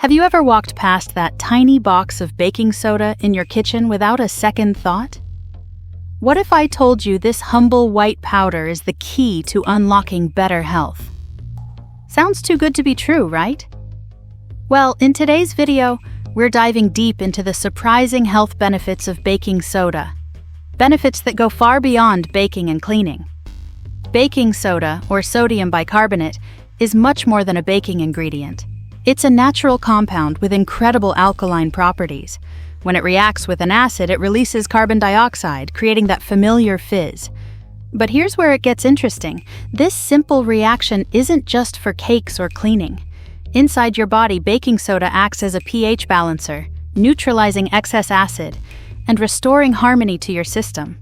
Have you ever walked past that tiny box of baking soda in your kitchen without a second thought? What if I told you this humble white powder is the key to unlocking better health? Sounds too good to be true, right? Well, in today's video, we're diving deep into the surprising health benefits of baking soda. Benefits that go far beyond baking and cleaning. Baking soda, or sodium bicarbonate, is much more than a baking ingredient. It's a natural compound with incredible alkaline properties. When it reacts with an acid, it releases carbon dioxide, creating that familiar fizz. But here's where it gets interesting. This simple reaction isn't just for cakes or cleaning. Inside your body, baking soda acts as a pH balancer, neutralizing excess acid and restoring harmony to your system.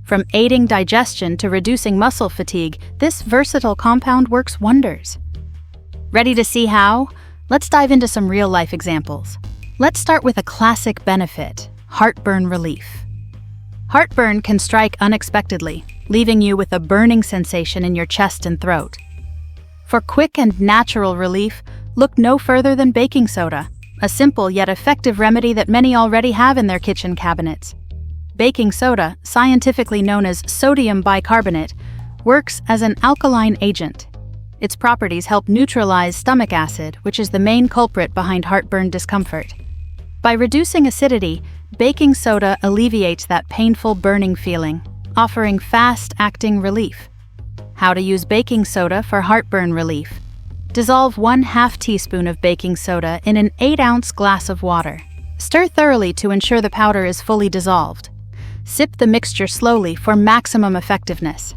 From aiding digestion to reducing muscle fatigue, this versatile compound works wonders. Ready to see how? Let's dive into some real-life examples. Let's start with a classic benefit: heartburn relief. Heartburn can strike unexpectedly, leaving you with a burning sensation in your chest and throat. For quick and natural relief, look no further than baking soda, a simple yet effective remedy that many already have in their kitchen cabinets. Baking soda, scientifically known as sodium bicarbonate, works as an alkaline agent. Its properties help neutralize stomach acid, which is the main culprit behind heartburn discomfort. By reducing acidity, baking soda alleviates that painful burning feeling, offering fast-acting relief. How to use baking soda for heartburn relief. Dissolve 1/2 teaspoon of baking soda in an 8-ounce glass of water. Stir thoroughly to ensure the powder is fully dissolved. Sip the mixture slowly for maximum effectiveness.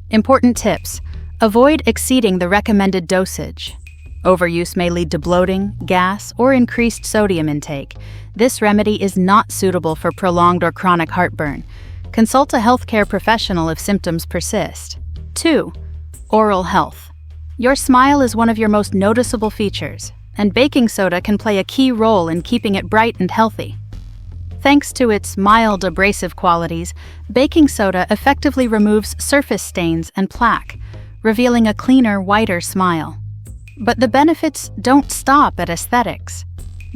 Important tips: avoid exceeding the recommended dosage. Overuse may lead to bloating, gas, or increased sodium intake. This remedy is not suitable for prolonged or chronic heartburn. Consult a healthcare professional if symptoms persist. 2. Oral health. Your smile is one of your most noticeable features, and baking soda can play a key role in keeping it bright and healthy. Thanks to its mild abrasive qualities, baking soda effectively removes surface stains and plaque, revealing a cleaner, whiter smile. But the benefits don't stop at aesthetics.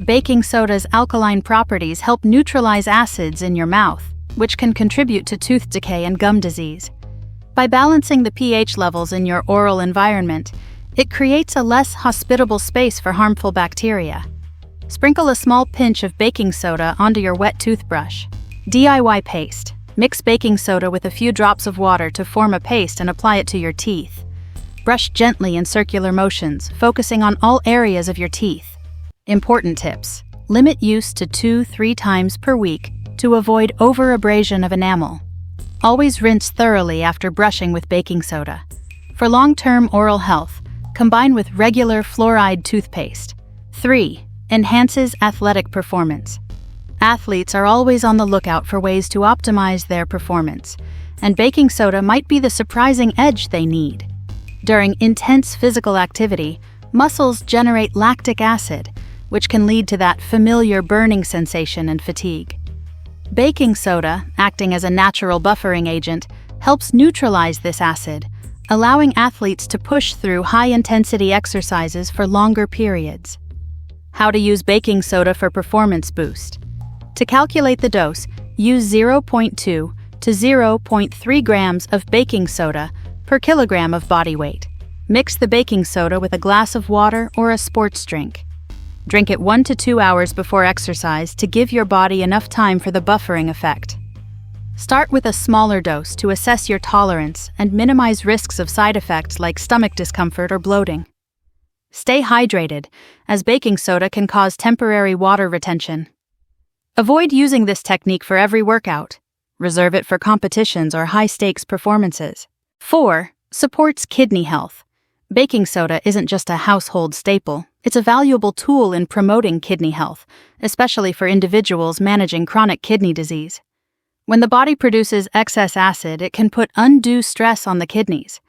Baking soda's alkaline properties help neutralize acids in your mouth, which can contribute to tooth decay and gum disease. By balancing the pH levels in your oral environment, it creates a less hospitable space for harmful bacteria. Sprinkle a small pinch of baking soda onto your wet toothbrush. DIY paste. Mix baking soda with a few drops of water to form a paste and apply it to your teeth. Brush gently in circular motions, focusing on all areas of your teeth. Important tips: limit use to 2-3 times per week to avoid over-abrasion of enamel. Always rinse thoroughly after brushing with baking soda. For long-term oral health, combine with regular fluoride toothpaste. 3. Enhances athletic performance. Athletes are always on the lookout for ways to optimize their performance, and baking soda might be the surprising edge they need. During intense physical activity, muscles generate lactic acid, which can lead to that familiar burning sensation and fatigue. Baking soda, acting as a natural buffering agent, helps neutralize this acid, allowing athletes to push through high-intensity exercises for longer periods. How to use baking soda for performance boost. To calculate the dose, use 0.2 to 0.3 grams of baking soda per kilogram of body weight. Mix the baking soda with a glass of water or a sports drink. Drink it 1 to 2 hours before exercise to give your body enough time for the buffering effect. Start with a smaller dose to assess your tolerance and minimize risks of side effects like stomach discomfort or bloating. Stay hydrated, as baking soda can cause temporary water retention. Avoid using this technique for every workout. Reserve it for competitions or high-stakes performances. 4. Supports kidney health. Baking soda isn't just a household staple. It's a valuable tool in promoting kidney health, especially for individuals managing chronic kidney disease. When the body produces excess acid, it can put undue stress on the kidneys.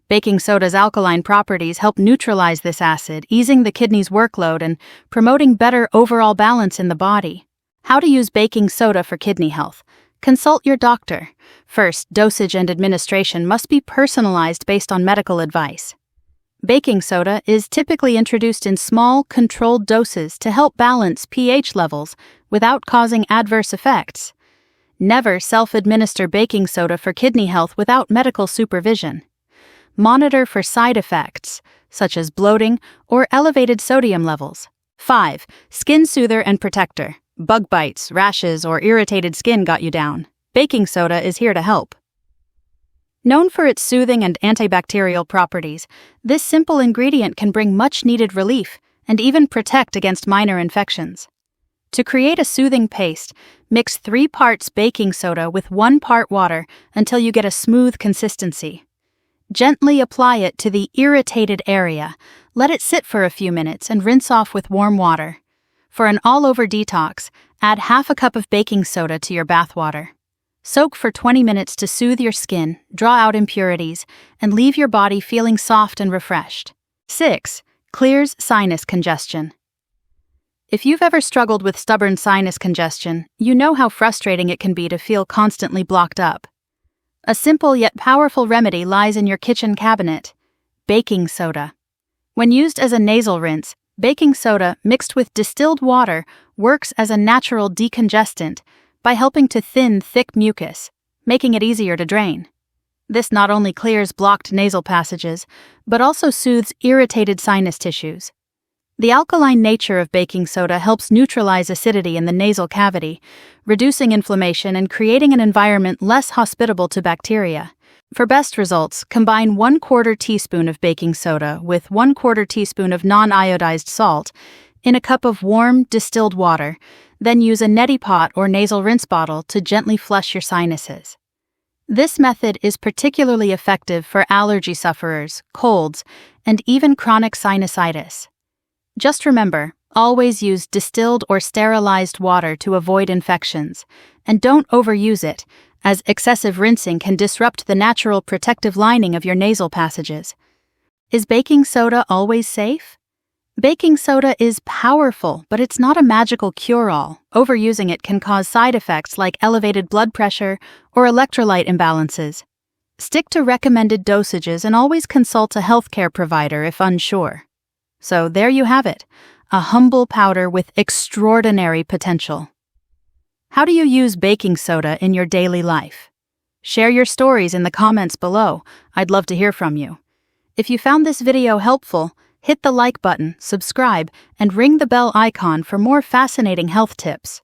Baking soda's alkaline properties help neutralize this acid, easing the kidney's workload and promoting better overall balance in the body. How to use baking soda for kidney health. Consult your doctor. First, dosage and administration must be personalized based on medical advice. Baking soda is typically introduced in small, controlled doses to help balance pH levels without causing adverse effects. Never self-administer baking soda for kidney health without medical supervision. Monitor for side effects, such as bloating or elevated sodium levels. 5. Skin soother and protector. Bug bites, rashes, or irritated skin got you down. Baking soda is here to help. Known for its soothing and antibacterial properties, this simple ingredient can bring much-needed relief and even protect against minor infections. To create a soothing paste, mix 3 parts baking soda with 1 part water until you get a smooth consistency. Gently apply it to the irritated area. Let it sit for a few minutes and rinse off with warm water. For an all-over detox, add half a cup of baking soda to your bath water. Soak for 20 minutes to soothe your skin, draw out impurities, and leave your body feeling soft and refreshed. 6. Clears sinus congestion. If you've ever struggled with stubborn sinus congestion, you know how frustrating it can be to feel constantly blocked up. A simple yet powerful remedy lies in your kitchen cabinet: baking soda. When used as a nasal rinse, baking soda mixed with distilled water works as a natural decongestant by helping to thin thick mucus, making it easier to drain. This not only clears blocked nasal passages, but also soothes irritated sinus tissues. The alkaline nature of baking soda helps neutralize acidity in the nasal cavity, reducing inflammation and creating an environment less hospitable to bacteria. For best results, combine 1/4 teaspoon of baking soda with 1/4 teaspoon of non-iodized salt in a cup of warm, distilled water, then use a neti pot or nasal rinse bottle to gently flush your sinuses. This method is particularly effective for allergy sufferers, colds, and even chronic sinusitis. Just remember, always use distilled or sterilized water to avoid infections, and don't overuse it, as excessive rinsing can disrupt the natural protective lining of your nasal passages. Is baking soda always safe? Baking soda is powerful, but it's not a magical cure-all. Overusing it can cause side effects like elevated blood pressure or electrolyte imbalances. Stick to recommended dosages and always consult a healthcare provider if unsure. So there you have it, a humble powder with extraordinary potential. How do you use baking soda in your daily life? Share your stories in the comments below. I'd love to hear from you. If you found this video helpful, hit the like button, subscribe, and ring the bell icon for more fascinating health tips.